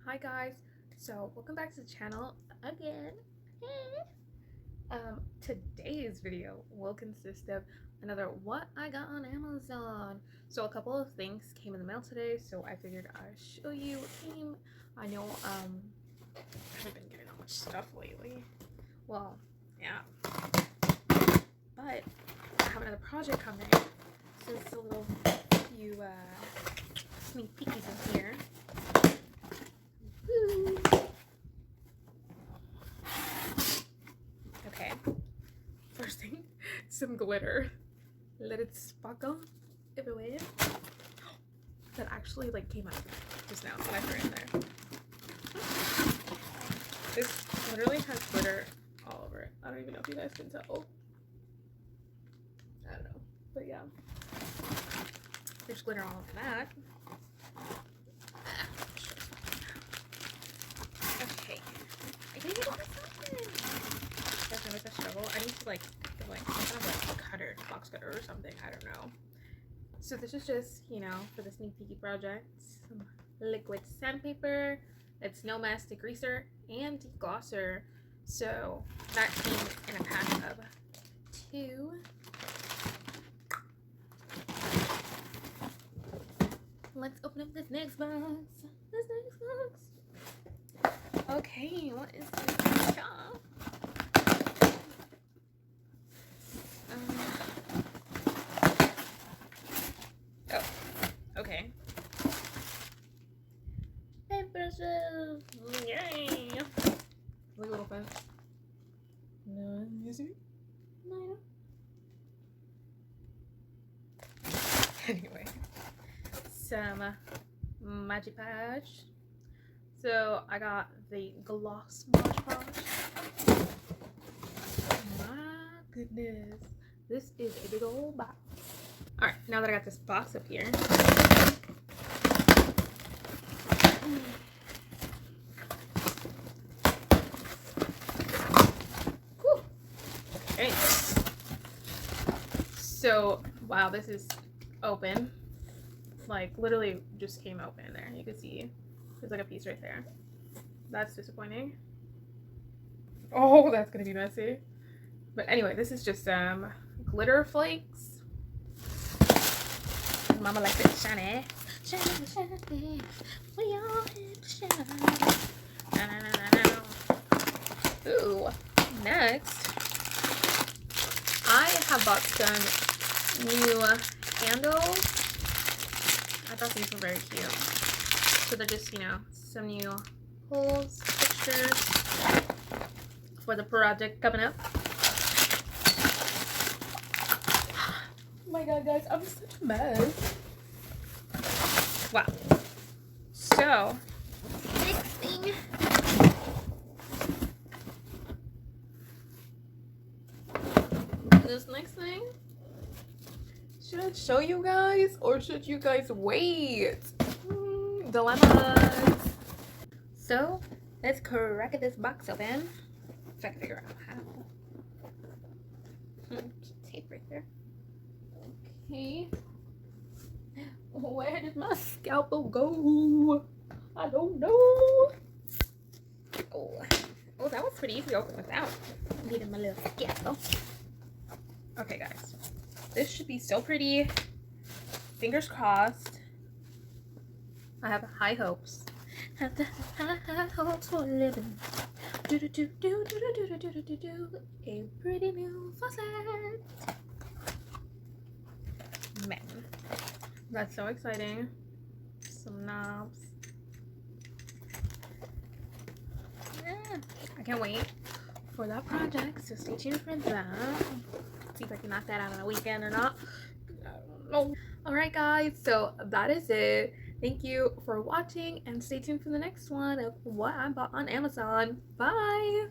Hi guys, so welcome back to the channel again. Today's video will consist of another what I got on Amazon. So a couple of things came in the mail today, so I figured I'd show you what came. I know I haven't been getting that much stuff lately. Well, yeah, but I have another project coming, so it's a little few sneak peekies in here. Woo. Okay, first thing, some glitter. Let it sparkle everywhere. That actually like came out just now when I threw it in there. This literally has glitter all over it. I don't even know if you guys can tell. I don't know, but yeah, there's glitter all over that. Okay, I think it was something. That's always a struggle. I need to like some kind of like cutter, box cutter or something. I don't know. So this is just, you know, for the sneak peeky project, some liquid sandpaper. It's no mess degreaser and deglosser. So that came in a pack of 2. Let's open up this next box. Okay, what is this? Oh, okay. Paint brushes. Yay! Look a little fun. No, you see? No. Anyway, some Magic Patch. So I got the gloss Mod Podge. My goodness, this is a big old box. All right, now that I got this box up here, whew. Okay. So wow, this is open. Like literally just came open there. You can see there's like a piece right there. That's disappointing. Oh, that's gonna be messy. But anyway, this is just some glitter flakes. Mama likes it shiny. Shiny, shiny. We all have to shine. Na, na, na, na, na. Ooh. Next, I have bought some new handles. I thought these were very cute. So they're just, you know, some new holes, fixtures for the project coming up. Oh my god, guys, I'm such a mess. Wow. So, next thing. This next thing. Should I show you guys or should you guys wait? Dilemmas. So, let's crack this box open. If I can figure out how. Tape right there. Okay. Where did my scalpel go? I don't know. Oh, that was pretty easy to open without needing my little scalpel. Okay, guys. This should be so pretty. Fingers crossed. I have high hopes. Have the high hopes for living. Do do do do do do do do do do. A pretty new faucet. Man, that's so exciting. Some knobs. Yeah, I can't wait for that project, so stay tuned for that. See if I can knock that out on a weekend or not. I don't know. Alright guys, so that is it. Thank you for watching and stay tuned for the next one of what I bought on Amazon. Bye!